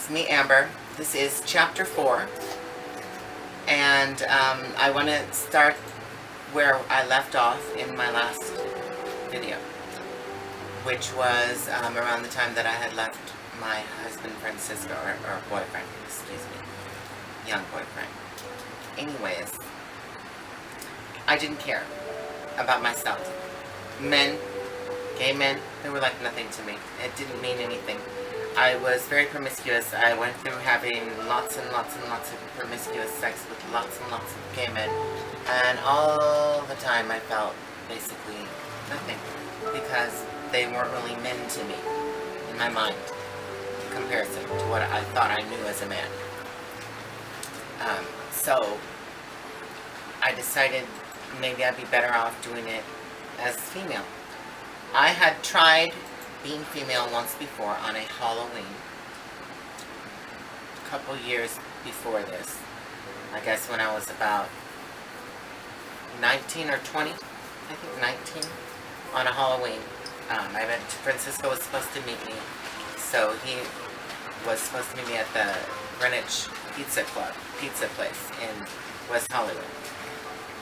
it's me, Amber. This is chapter 4, and I want to start where I left off in my last video, which was around the time that I had left my husband Francisco, or boyfriend, excuse me, young boyfriend. Anyways, I didn't care about myself. Men, gay men, they were like nothing to me. It didn't mean anything. I was very promiscuous. I went through having lots and lots and lots of promiscuous sex with lots and lots of gay men. And all the time I felt basically nothing, because they weren't really men to me in my mind in comparison to what I thought I knew as a man. So I decided maybe I'd be better off doing it as female. I had tried being female once before on a Halloween, a couple years before this. I guess when I was about 19 or 20, I think 19, on a Halloween. Francisco was supposed to meet me, so he was supposed to meet me at the Greenwich pizza place in West Hollywood.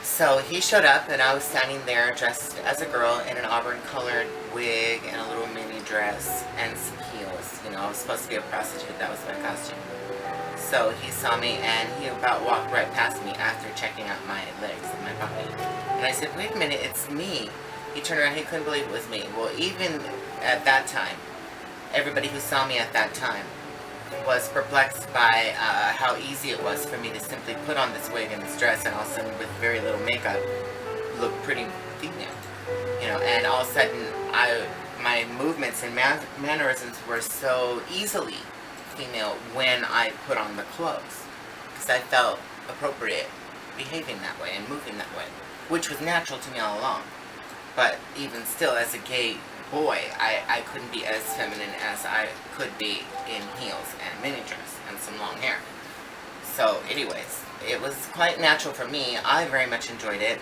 So he showed up, and I was standing there dressed as a girl in an auburn-colored wig and a little mini dress and some heels. You know, I was supposed to be a prostitute. That was my costume. So he saw me, and he about walked right past me after checking out my legs and my body. And I said, "Wait a minute, it's me." He turned around. He couldn't believe it was me. Well, even at that time, everybody who saw me at that time was perplexed by how easy it was for me to simply put on this wig and this dress, and all of a sudden, with very little makeup, look pretty female. You know, and all of a sudden, my movements and mannerisms were so easily female when I put on the clothes, because I felt appropriate behaving that way and moving that way, which was natural to me all along. But even still, as a gay boy, I couldn't be as feminine as I could be in heels and mini dress and some long hair. So anyways, it was quite natural for me. I very much enjoyed it.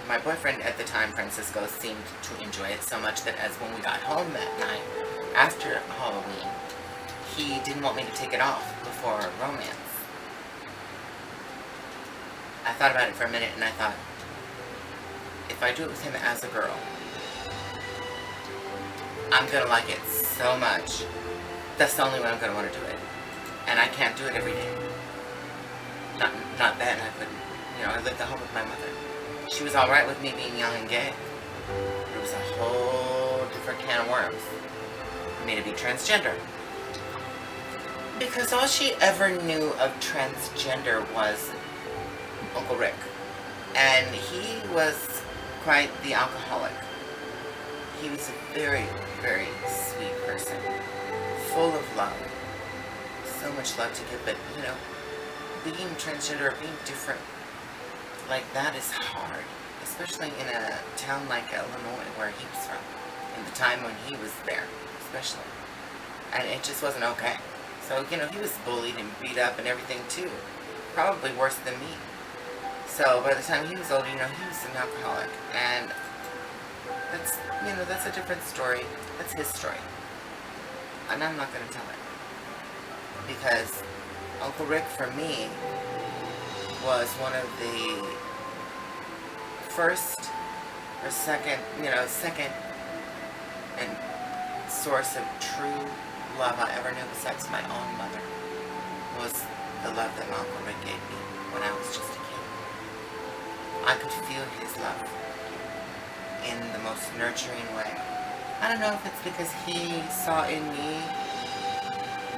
My boyfriend at the time, Francisco, seemed to enjoy it so much that as when we got home that night after Halloween, he didn't want me to take it off before romance. I thought about it for a minute, and I thought, if I do it with him as a girl, I'm going to like it so much. That's the only way I'm going to want to do it. And I can't do it every day. Not then. I couldn't. You know, I lived at home with my mother. She was alright with me being young and gay. But it was a whole different can of worms for me to be transgender. Because all she ever knew of transgender was Uncle Rick. And he was quite the alcoholic. He was a very, very sweet person, full of love, so much love to give, but, you know, being transgender, being different like that is hard, especially in a town like Illinois, where he was from, in the time when he was there, especially, and it just wasn't okay. So, you know, he was bullied and beat up and everything, too, probably worse than me. So, by the time he was older, you know, he was an alcoholic, and that's, you know, that's a different story. That's his story. And I'm not going to tell it. Because Uncle Rick, for me, was one of the first or second, you know, second and source of true love I ever knew besides my own mother, was the love that my Uncle Rick gave me when I was just a kid. I could feel his love in the most nurturing way. I don't know if it's because he saw in me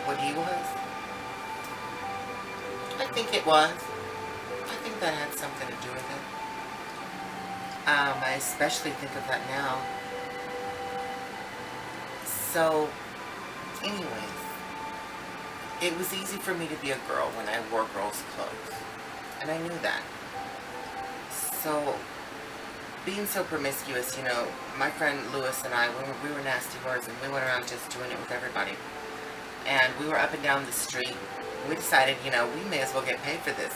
what he was. I think it was. I think that had something to do with it. I especially think of that now. So, anyways, it was easy for me to be a girl when I wore girls' clothes. And I knew that. So, being so promiscuous, you know, my friend Lewis and I, we were nasty whores, and we went around just doing it with everybody. And we were up and down the street. We decided, you know, we may as well get paid for this.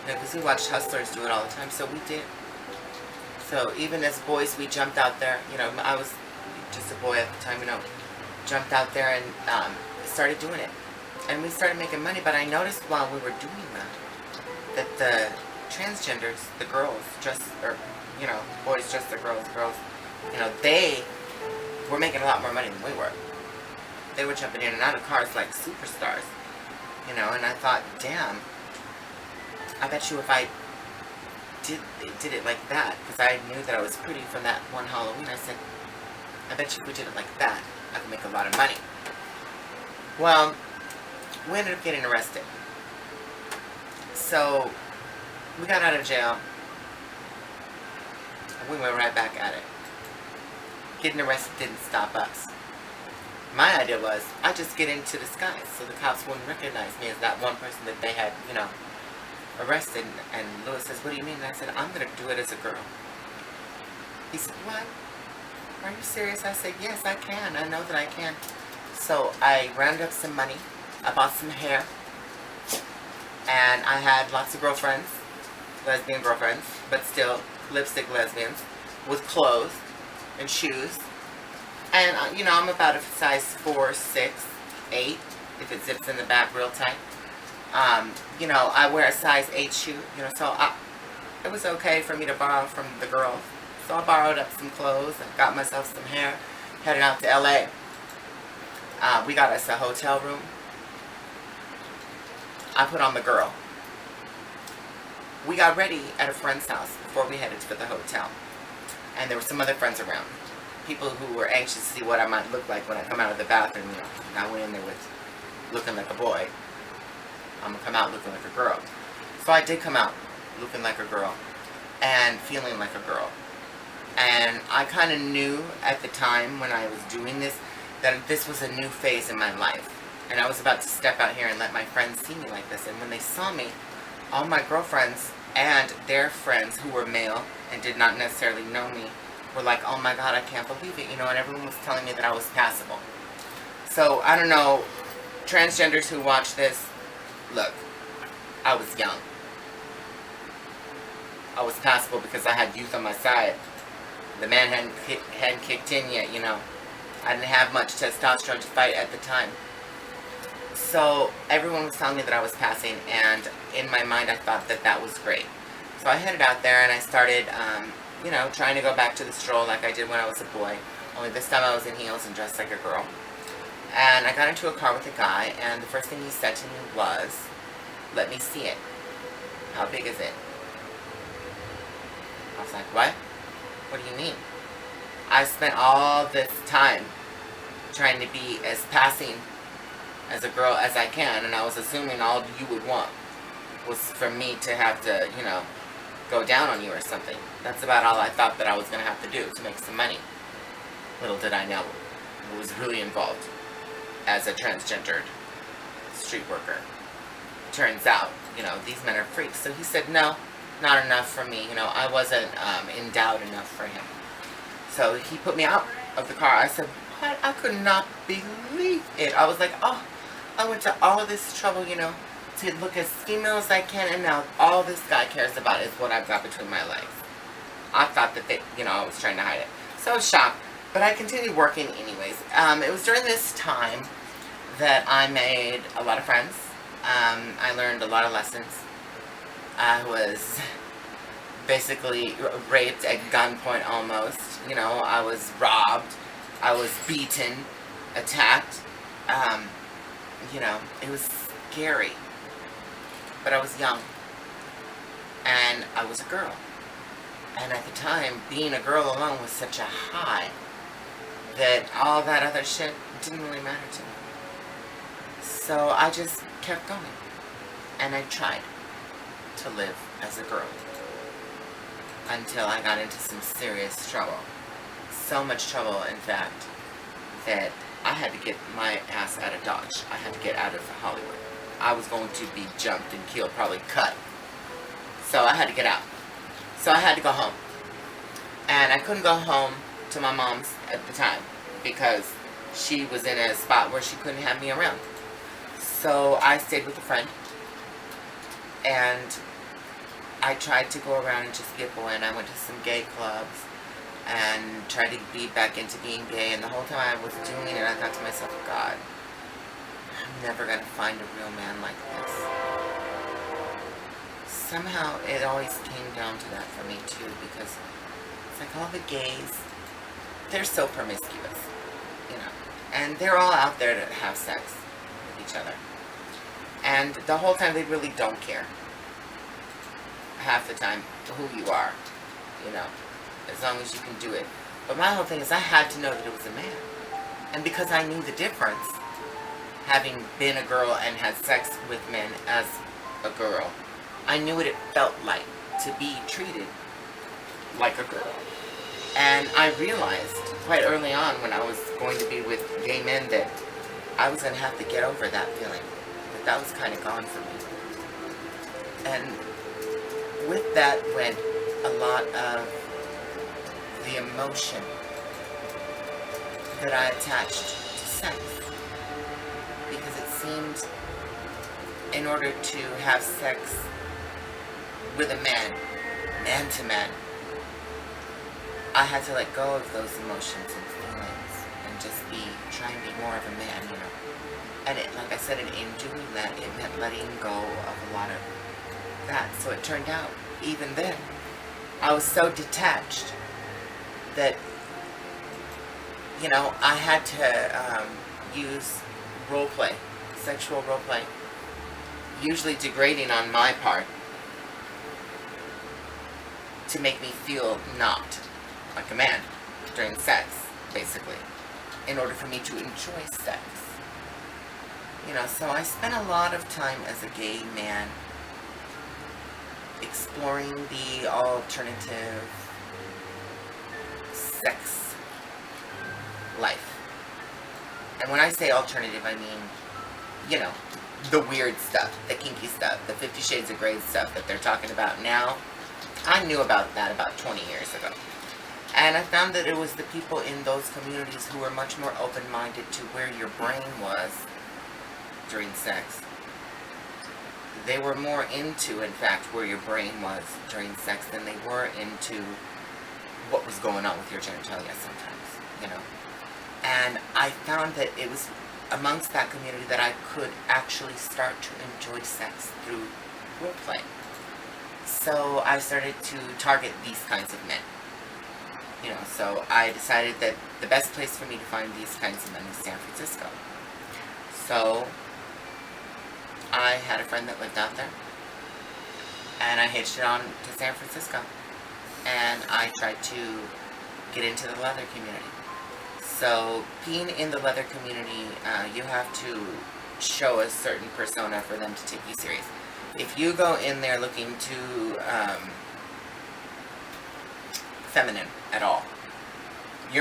You know, because we watched hustlers do it all the time, so we did. So even as boys, we jumped out there. You know, I was just a boy at the time, you know, jumped out there and started doing it. And we started making money, but I noticed while we were doing that the transgenders, the girls, boys dressed the girls, they were making a lot more money than we were. They were jumping in and out of cars like superstars, and I thought, damn, I bet you if I did it like that, because I knew that I was pretty from that one Halloween, I said, I bet you if we did it like that, I could make a lot of money. Well, we ended up getting arrested. So, we got out of jail, and we went right back at it. Getting arrested didn't stop us. My idea was, I just get into disguise so the cops wouldn't recognize me as that one person that they had, arrested. And Lewis says, what do you mean? And I said, I'm going to do it as a girl. He said, what? Are you serious? I said, yes, I can. I know that I can. So I rounded up some money. I bought some hair. And I had lots of girlfriends, lesbian girlfriends, but still lipstick lesbians, with clothes and shoes. And, I'm about a size 4, 6, 8, if it zips in the back real tight. I wear a size 8 shoe, so it was okay for me to borrow from the girls. So I borrowed up some clothes and got myself some hair, headed out to LA. We got us a hotel room. I put on the girl. We got ready at a friend's house before we headed to the hotel. And there were some other friends around. People who were anxious to see what I might look like when I come out of the bathroom. I went in there with looking like a boy. I'm going to come out looking like a girl. So I did come out looking like a girl and feeling like a girl. And I kind of knew at the time when I was doing this that this was a new phase in my life. And I was about to step out here and let my friends see me like this. And when they saw me, all my girlfriends and their friends who were male and did not necessarily know me were like, oh my God, I can't believe it. And everyone was telling me that I was passable. So, I don't know, transgenders who watch this, look, I was young. I was passable because I had youth on my side. The man hadn't kicked in yet, I didn't have much testosterone to fight at the time. So everyone was telling me that I was passing, and in my mind I thought that that was great. So I headed out there and I started, trying to go back to the stroll like I did when I was a boy. Only this time I was in heels and dressed like a girl. And I got into a car with a guy, and the first thing he said to me was, let me see it. How big is it? I was like, what? What do you mean? I spent all this time trying to be as passing as a girl as I can, and I was assuming all you would want was for me to have to, go down on you or something. That's about all I thought that I was going to have to do to make some money. Little did I know what was really involved as a transgendered street worker. Turns out, these men are freaks. So he said, no, not enough for me. I wasn't endowed enough for him. So he put me out of the car. I said, what? I could not believe it. I was like, oh, I went to all of this trouble, to look as female as I can, and now all this guy cares about is what I've got between my legs. I thought that I was trying to hide it. So I was shocked, but I continued working anyways. It was during this time that I made a lot of friends. I learned a lot of lessons. I was basically raped at gunpoint almost. I was robbed. I was beaten, attacked. It was scary. But I was young. And I was a girl. And at the time, being a girl alone was such a high that all that other shit didn't really matter to me. So I just kept going. And I tried to live as a girl. Until I got into some serious trouble. So much trouble, in fact, that I had to get my ass out of Dodge. I had to get out of Hollywood. I was going to be jumped and killed, probably cut. So I had to get out. So I had to go home. And I couldn't go home to my mom's at the time because she was in a spot where she couldn't have me around. So I stayed with a friend. And I tried to go around and just be a boy. And I went to some gay clubs and tried to be back into being gay. And the whole time I was doing it, I thought to myself, God, never going to find a real man like this. Somehow it always came down to that for me too, because it's like all the gays, they're so promiscuous, you know, and they're all out there to have sex with each other. And the whole time they really don't care, half the time, who you are, you know, as long as you can do it. But my whole thing is I had to know that it was a man. And because I knew the difference, having been a girl and had sex with men as a girl, I knew what it felt like to be treated like a girl. And I realized quite early on when I was going to be with gay men that I was going to have to get over that feeling. That was kind of gone for me. And with that went a lot of the emotion that I attached to sex. Because it seemed in order to have sex with a man, man to man, I had to let go of those emotions and feelings and just try and be more of a man, you know. And it, like I said, in doing that, it meant letting go of a lot of that. So it turned out, even then, I was so detached that, you know, I had to use role play, sexual role play, usually degrading on my part, to make me feel not like a man during sex, basically, in order for me to enjoy sex. You know, so I spent a lot of time as a gay man exploring the alternative sex life. And when I say alternative, I mean, you know, the weird stuff, the kinky stuff, the 50 Shades of Grey stuff that they're talking about now. I knew about that about 20 years ago. And I found that it was the people in those communities who were much more open-minded to where your brain was during sex. They were more into, in fact, where your brain was during sex than they were into what was going on with your genitalia sometimes, you know. And I found that it was amongst that community that I could actually start to enjoy sex through role play. So I started to target these kinds of men. You know, so I decided that the best place for me to find these kinds of men was San Francisco. So I had a friend that lived out there, and I hitched it on to San Francisco, and I tried to get into the leather community. So being in the leather community, you have to show a certain persona for them to take you serious. If you go in there looking too feminine at all,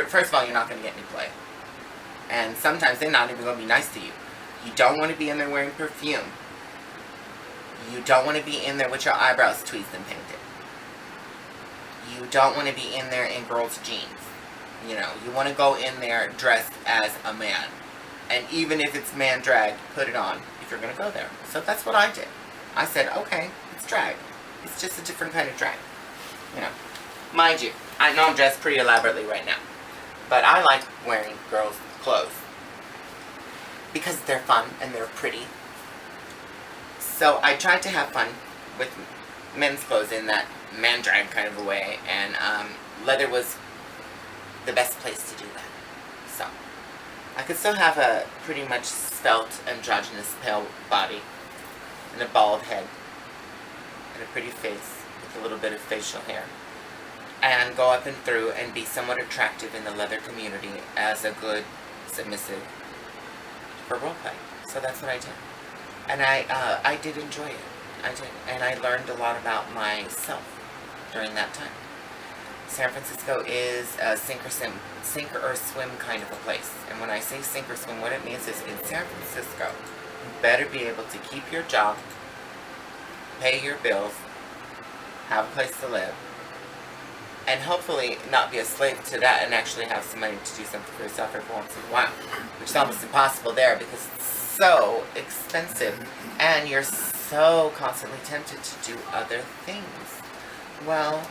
first of all, you're not going to get any play. And sometimes they're not even going to be nice to you. You don't want to be in there wearing perfume. You don't want to be in there with your eyebrows tweezed and painted. You don't want to be in there in girls' jeans. You know, you want to go in there dressed as a man. And even if it's man drag, put it on if you're going to go there. So that's what I did. I said, okay, it's drag. It's just a different kind of drag. You know, mind you, I know I'm dressed pretty elaborately right now. But I like wearing girls' clothes. Because they're fun and they're pretty. So I tried to have fun with men's clothes in that man drag kind of a way. And leather was the best place to do that. So I could still have a pretty much svelte, androgynous, pale body. And a bald head. And a pretty face with a little bit of facial hair. And go up and through and be somewhat attractive in the leather community as a good submissive for roleplay. So that's what I did. And I did enjoy it. I did. And I learned a lot about myself during that time. San Francisco is a sink or swim kind of a place. And when I say sink or swim, what it means is in San Francisco, you better be able to keep your job, pay your bills, have a place to live, and hopefully not be a slave to that and actually have some money to do something for yourself every once in a while. Which is almost impossible there because it's so expensive and you're so constantly tempted to do other things. Well,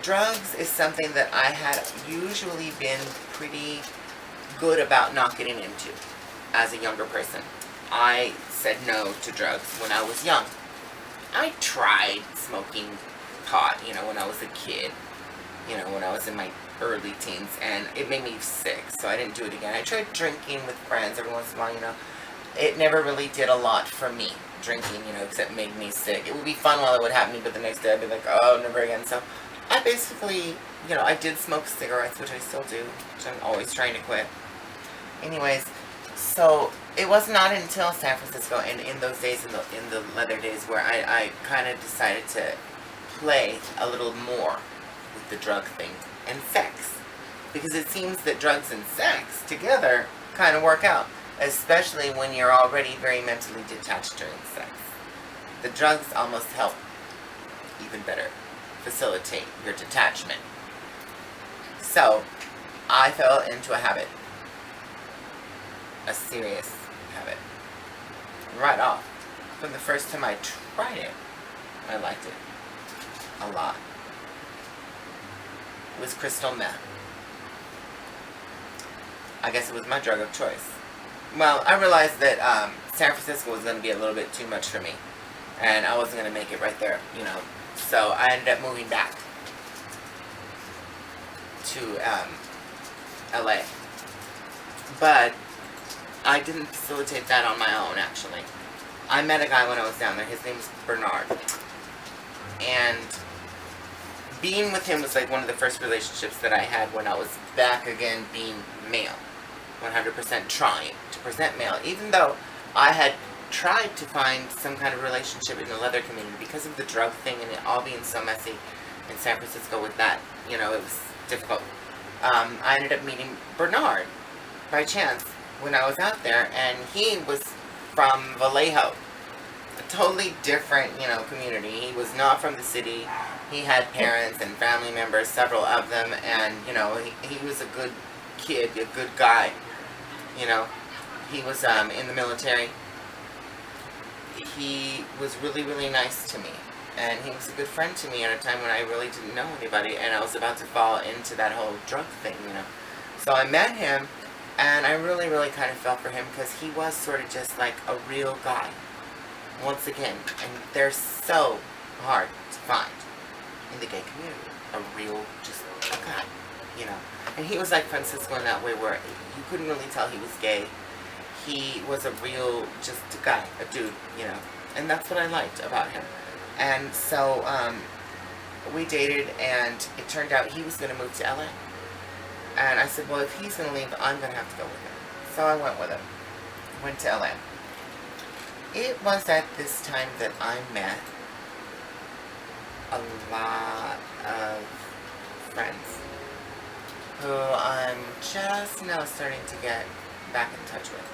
drugs is something that I had usually been pretty good about not getting into. as a younger person. I said no to drugs when I was young. I tried smoking pot, when I was a kid, when I was in my early teens, and it made me sick, so I didn't do it again. I tried drinking with friends every once in a while, It never really did a lot for me, drinking, except made me sick. It would be fun while it would happen, but the next day I'd be like, oh, never again. So I basically, I did smoke cigarettes, which I still do, which I'm always trying to quit. Anyways, so it was not until San Francisco, and in those days, in the leather days, where I kind of decided to play a little more with the drug thing and sex. Because it seems that drugs and sex together kind of work out, especially when you're already very mentally detached during sex. The drugs almost help even better facilitate your detachment. So, I fell into a habit. A serious habit. Right off. From the first time I tried it, I liked it a lot. It was crystal meth. I guess it was my drug of choice. Well, I realized that San Francisco was going to be a little bit too much for me. And I wasn't going to make it right there, So I ended up moving back to LA. But I didn't facilitate that on my own, actually. I met a guy when I was down there. His name was Bernard. And being with him was like one of the first relationships that I had when I was back again being male. 100% trying to present male. Even though I had tried to find some kind of relationship in the leather community because of the drug thing and it all being so messy in San Francisco with that, it was difficult. I ended up meeting Bernard by chance when I was out there, and he was from Vallejo, a totally different, community. He was not from the city. He had parents and family members, several of them, and, he was a good kid, a good guy. He was in the military. He was really, really nice to me. And he was a good friend to me at a time when I really didn't know anybody. And I was about to fall into that whole drug thing, So I met him, and I really, really kind of felt for him because he was sort of just like a real guy. Once again, and they're so hard to find in the gay community. A real, just a guy, And he was like Francisco in that way where you couldn't really tell he was gay. He was a real, just a guy, a dude, And that's what I liked about him. And so, we dated, and it turned out he was going to move to LA. And I said, well, if he's going to leave, I'm going to have to go with him. So I went with him. Went to LA. It was at this time that I met a lot of friends who I'm just now starting to get back in touch with.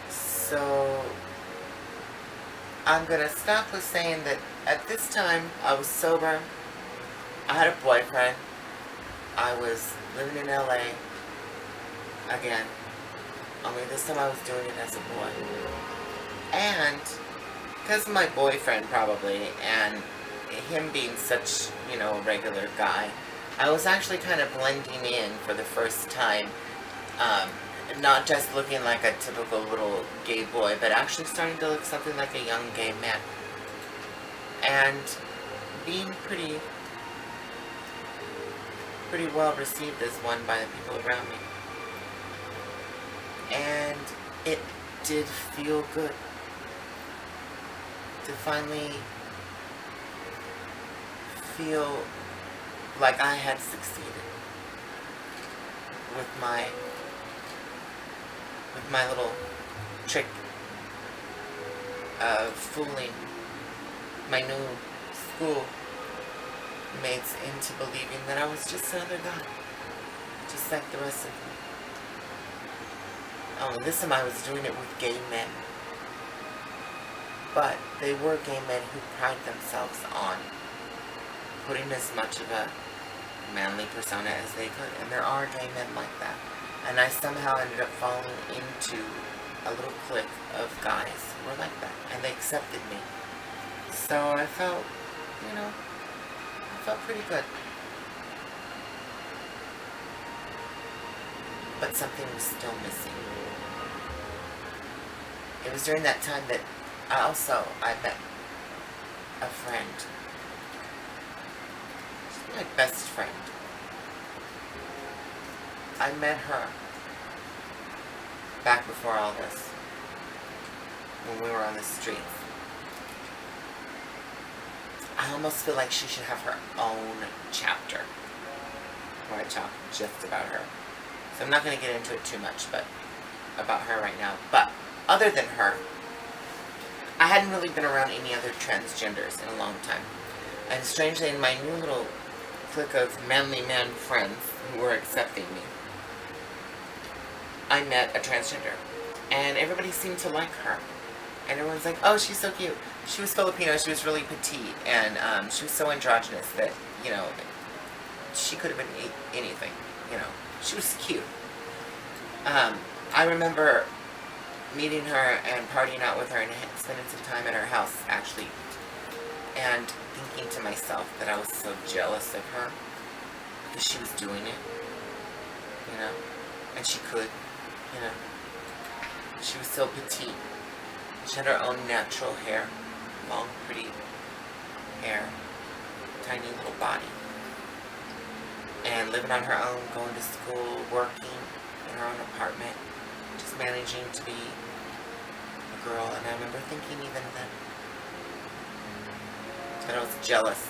So I'm gonna stop with saying that at this time I was sober. I had a boyfriend. I was living in LA again. Only this time I was doing it as a boy. And because of my boyfriend probably, and him being such, a regular guy, I was actually kind of blending in for the first time. Not just looking like a typical little gay boy, but actually starting to look something like a young gay man. And being pretty well received as one by the people around me. And it did feel good to finally feel like I had succeeded with my little trick of fooling my new school mates into believing that I was just another guy, just like the rest of them. Oh, and this time I was doing it with gay men. But they were gay men who pride themselves on putting as much of a manly persona as they could. And there are gay men like that. And I somehow ended up falling into a little clique of guys who were like that. And they accepted me. So I felt, I felt pretty good. but something was still missing. It was during that time that I met a friend. She's my best friend. I met her back before all this, when we were on the streets. I almost feel like she should have her own chapter where I talk just about her. So I'm not going to get into it too much, but about her right now. But other than her, I hadn't really been around any other transgenders in a long time. And strangely, in my new little clique of manly man friends who were accepting me, I met a transgender. And everybody seemed to like her. And everyone's like, oh, she's so cute. She was Filipino, she was really petite, and she was so androgynous that, you know, she could have been anything, you know. She was cute. I remember meeting her and partying out with her and spending some time at her house, actually, and thinking to myself that I was so jealous of her because she was doing it, you know, and she could, you know. She was so petite. She had her own natural hair, long, pretty hair, tiny little body, and living on her own, going to school, working in her own apartment, just managing to be a girl. And I remember thinking even then that I was jealous.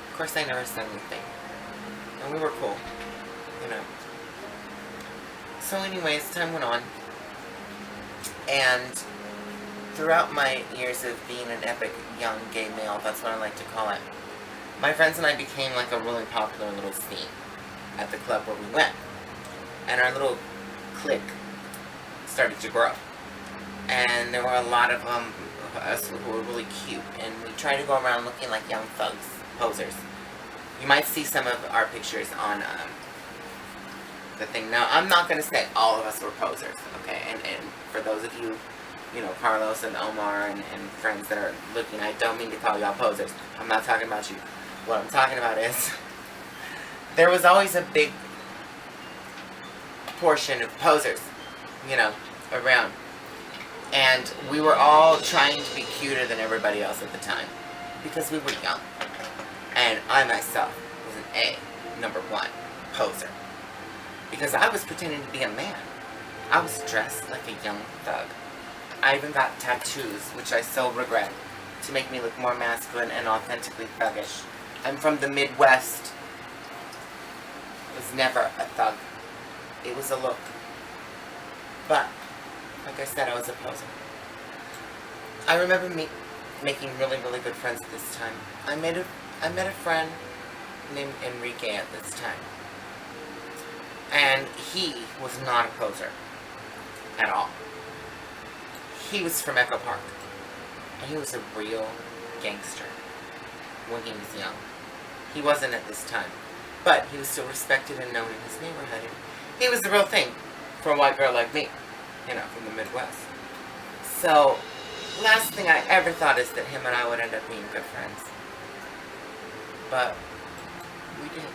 Of course, I never said anything, and we were cool, you know. So anyways, time went on. And throughout my years of being an epic young gay male, that's what I like to call it, my friends and I became like a really popular little scene at the club where we went. And our little clique started to grow. And there were a lot of us who were really cute. And we tried to go around looking like young thugs, posers. You might see some of our pictures on the thing. Now, I'm not going to say all of us were posers, okay? And for those of you, you know, Carlos and Omar and friends that are looking, I don't mean to call y'all posers. I'm not talking about you. What I'm talking about is there was always a big portion of posers, you know, around. And we were all trying to be cuter than everybody else at the time because we were young. And I myself was an number one poser. Because I was pretending to be a man. I was dressed like a young thug. I even got tattoos, which I so regret, to make me look more masculine and authentically thuggish. I'm from the Midwest. I was never a thug. It was a look. But, like I said, I was a poser. I remember making really, really good friends at this time. I met a friend named Enrique at this time. And he was not a poser at all. He was from Echo Park. And he was a real gangster when he was young. He wasn't at this time. But he was still respected and known in his neighborhood. And he was the real thing for a white girl like me, you know, from the Midwest. So, last thing I ever thought is that him and I would end up being good friends. But we did.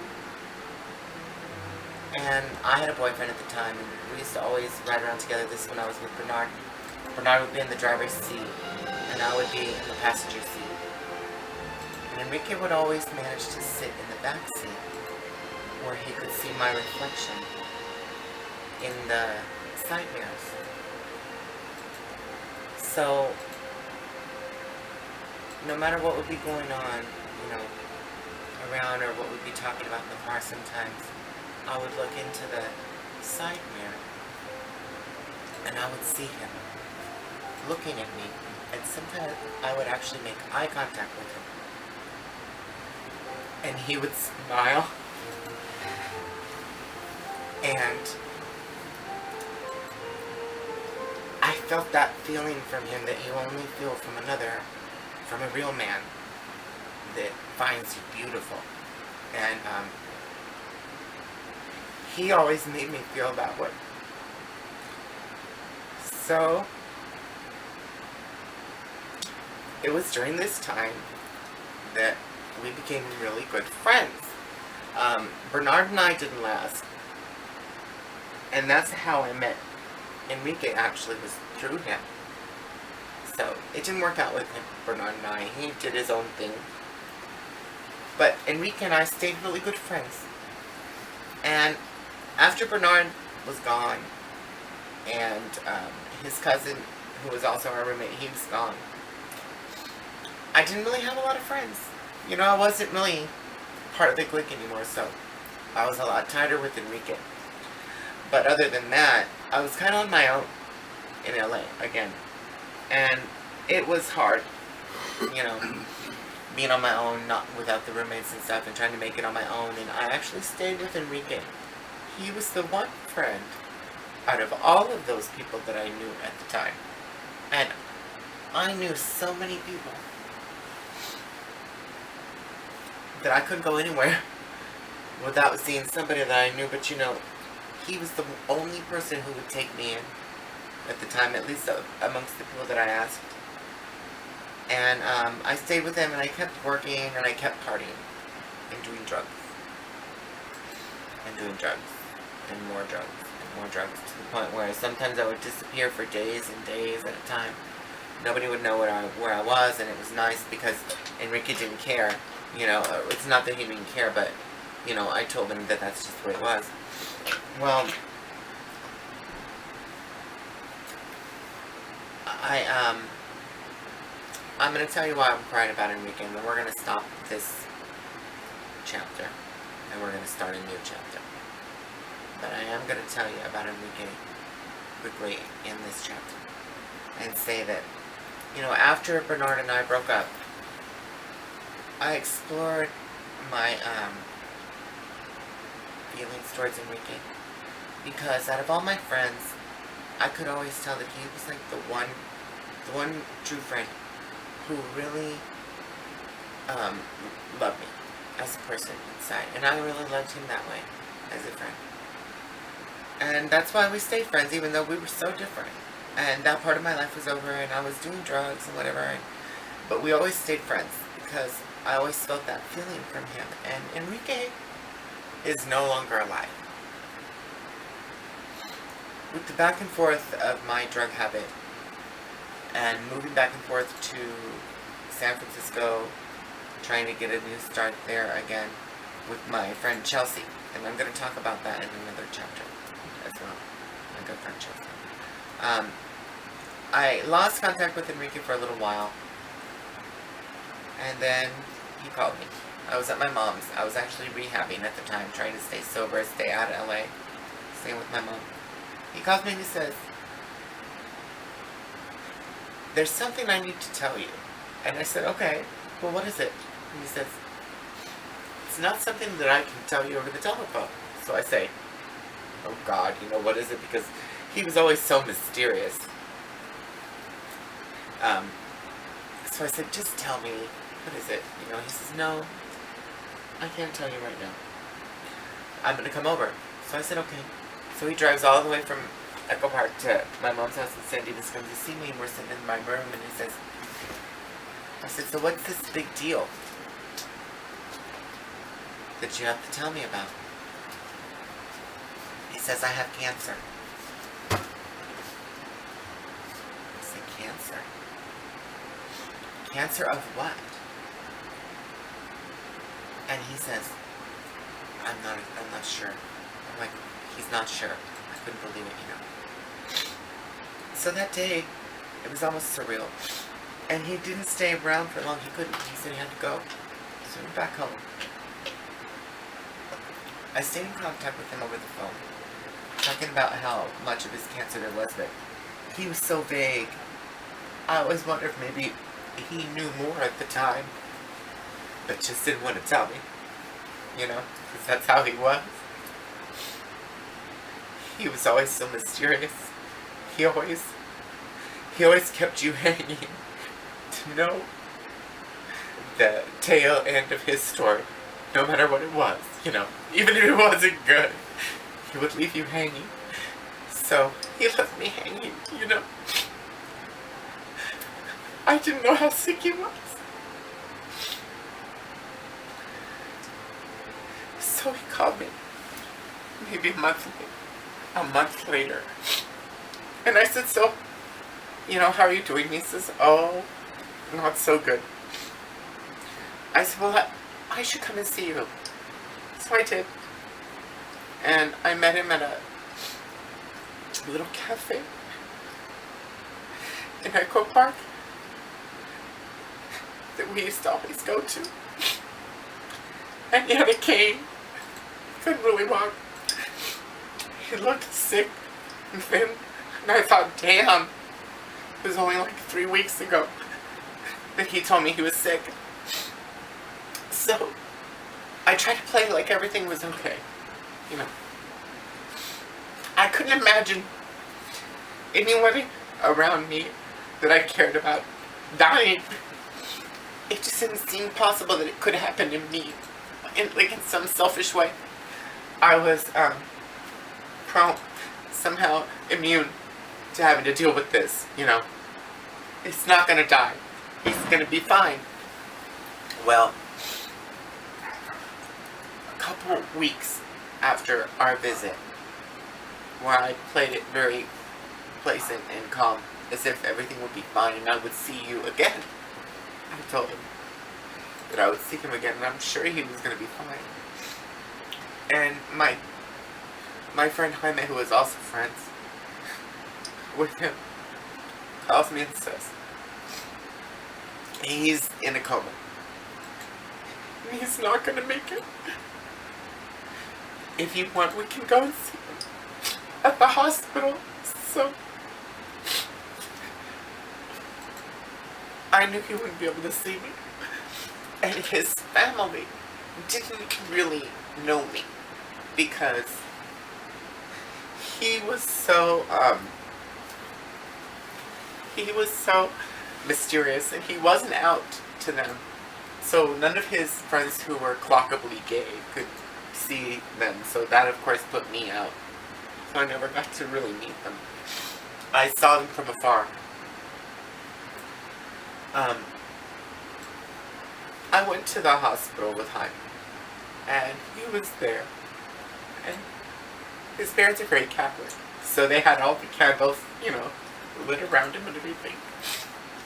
And I had a boyfriend at the time, and we used to always ride around together. This is when I was with Bernard. Bernard would be in the driver's seat, and I would be in the passenger seat. And Enrique would always manage to sit in the back seat, where he could see my reflection in the side mirrors. So, no matter what would be going on, you know, around, or what we'd be talking about in the car sometimes, I would look into the side mirror, and I would see him looking at me, and sometimes I would actually make eye contact with him. And he would smile, and I felt that feeling from him that you only feel from a real man that finds you beautiful. And he always made me feel that way. So, it was during this time that we became really good friends. Bernard and I didn't last And that's how I met Enrique, actually, was through him. So it didn't work out with him, Bernard and I. He did his own thing. But Enrique and I stayed really good friends. And after Bernard was gone, and his cousin, who was also our roommate, he was gone, I didn't really have a lot of friends. You know, I wasn't really part of the clique anymore, so I was a lot tighter with Enrique. But other than that, I was kind of on my own in LA again. And it was hard, you know, being on my own, not without the roommates and stuff, and trying to make it on my own. And I actually stayed with Enrique. He was the one friend out of all of those people that I knew at the time. And I knew so many people that I couldn't go anywhere without seeing somebody that I knew. But you know, he was the only person who would take me in at the time, at least amongst the people that I asked. And I stayed with him, and I kept working, and I kept partying and doing drugs. And doing drugs. And more drugs. And more drugs. To the point where sometimes I would disappear for days and days at a time. Nobody would know where I was, and it was nice because Enrique didn't care. You know, it's not that he didn't care, but, you know, I told him that that's just the way it was. Well, I'm going to tell you why I'm crying about Enrique, and then we're going to stop this chapter, and we're going to start a new chapter. But I am going to tell you about Enrique quickly in this chapter, and say that, you know, after Bernard and I broke up, I explored my feelings towards Enrique, because out of all my friends, I could always tell that he was like the one true friend who really loved me as a person inside, and I really loved him that way as a friend. And that's why we stayed friends, even though we were so different. And that part of my life was over, and I was doing drugs and whatever. But we always stayed friends because I always felt that feeling from him. And Enrique is no longer alive. With the back and forth of my drug habit and moving back and forth to San Francisco, trying to get a new start there again with my friend Chelsea. And I'm going to talk about that in another chapter as well. My good friend Chelsea. I lost contact with Enrique for a little while. And then he called me. I was at my mom's. I was actually rehabbing at the time, trying to stay sober, stay out of LA, staying with my mom. He calls me and he says, "There's something I need to tell you." And I said, "Okay, well, what is it?" And he says, "It's not something that I can tell you over the telephone." So I say, "Oh God, you know, what is it?" Because he was always so mysterious. So I said, "Just tell me, what is it?" You know, he says, "No, I can't tell you right now. I'm going to come over." So I said, "Okay." So he drives all the way from Echo Park to my mom's house in San Diego, comes to see me, and we're sitting in my room, and he says, I said, "So what's this big deal that you have to tell me about?" He says, "I have cancer." I said, "Cancer? Cancer of what?" And he says, I'm not sure. I'm like, he's not sure. I couldn't believe it, you know. So that day, it was almost surreal. And he didn't stay around for long. He couldn't. He said he had to go. So we went back home. I stayed in contact with him over the phone, talking about how much of his cancer there was, but he was so vague. I always wondered if maybe he knew more at the time, but just didn't want to tell me, you know, because that's how he was. He was always so mysterious. He always kept you hanging to know the tail end of his story, no matter what it was, you know, even if it wasn't good, he would leave you hanging. So he left me hanging, you know. I didn't know how sick he was. So he called me, maybe a month later, a month later. And I said, so, how are you doing? He says, oh, not so good. I said, well, I should come and see you. So I did. And I met him at a little cafe in Echo Park that we used to always go to. And he had a cane. Couldn't really walk. He looked sick and thin. And I thought, damn, it was only like 3 weeks ago that he told me he was sick. So I tried to play like everything was okay. I couldn't imagine anybody around me that I cared about dying. It just didn't seem possible that it could happen to me. In some selfish way. I was somehow immune to having to deal with this, It's not gonna die. He's gonna be fine. Well, a couple weeks after our visit, where I played it very pleasant and calm, as if everything would be fine and I would see you again. I told him that I would see him again, and I'm sure he was going to be fine. And my friend Jaime, who is also friends with him, calls me and says, he's in a coma. And he's not going to make it. If you want, we can go and see him at the hospital. So I knew he wouldn't be able to see me. And his family didn't really know me because he was so mysterious, and he wasn't out to them. So none of his friends who were clockably gay could see them. So that, of course, put me out. So I never got to really meet them. I saw them from afar. I went to the hospital with Jaime, and he was there, and his parents are very Catholic, so they had all the candles, lit around him and everything,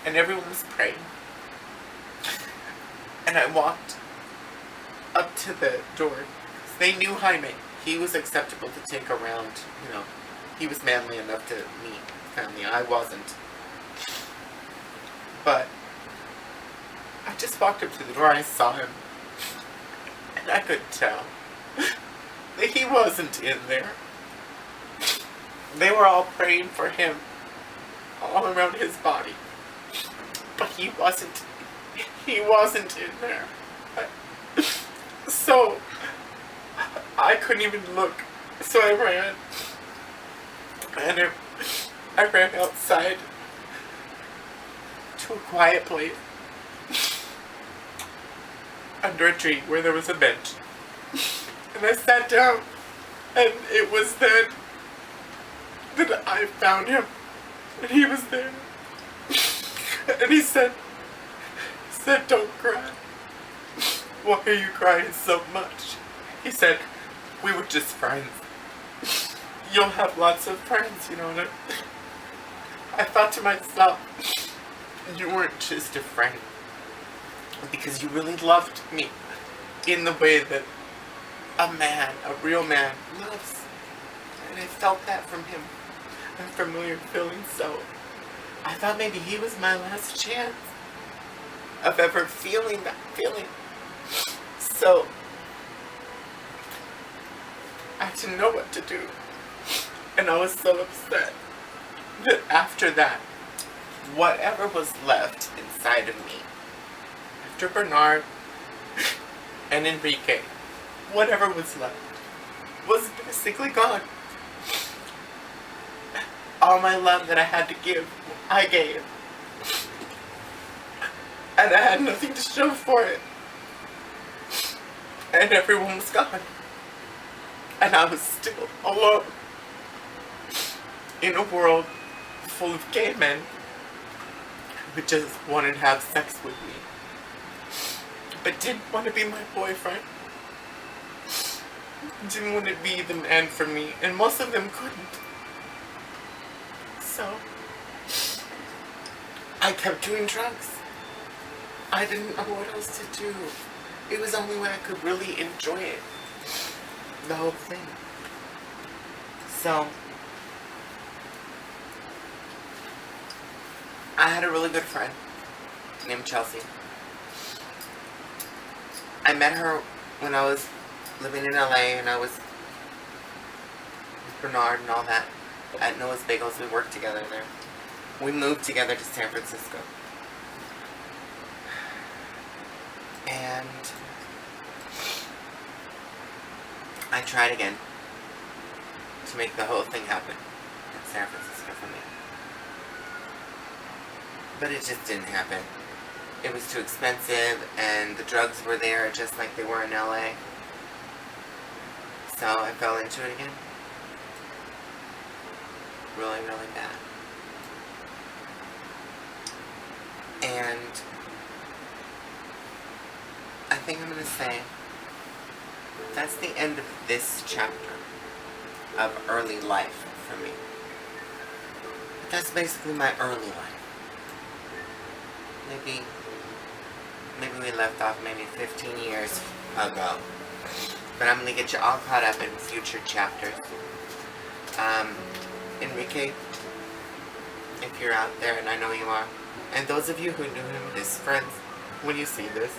and everyone was praying. And I walked up to the door, because they knew Jaime. He was acceptable to take around, he was manly enough to meet family. I wasn't. But I just walked up to the door, I saw him, and I could tell that he wasn't in there. They were all praying for him all around his body, but he wasn't in there. So I couldn't even look, so I ran, and I ran outside to a quiet place under a tree where there was a bench, and I sat down, and it was then that I found him, and he was there, and he said, don't cry. Why are you crying so much? He said, we were just friends. You'll have lots of friends, and I thought to myself, you weren't just a friend, because you really loved me in the way that a man, a real man, loves. And I felt that from him, a familiar feeling, so I thought maybe he was my last chance of ever feeling that feeling. So I didn't know what to do, and I was so upset that after that, whatever was left inside of me, after Bernard and Enrique, whatever was left was basically gone. All my love that I had to give, I gave. And I had nothing to show for it. And everyone was gone. And I was still alone in a world full of gay men who just wanted to have sex with me, but didn't want to be my boyfriend. didn't want to be the man for me, and most of them couldn't. So, I kept doing drugs. I didn't know what else to do. It was the only way I could really enjoy it. The whole thing. So, I had a really good friend named Chelsea. I met her when I was living in LA, and I was with Bernard and all that at Noah's Bagels. We worked together there. We moved together to San Francisco. And I tried again to make the whole thing happen in San Francisco for me. But it just didn't happen. It was too expensive, and the drugs were there just like they were in LA. So I fell into it again. Really, really bad. And I think I'm going to say that's the end of this chapter of early life for me. But that's basically my early life. Maybe we left off maybe 15 years ago. But I'm going to get you all caught up in future chapters. Enrique, if you're out there, and I know you are, and those of you who knew him, his friends, when you see this,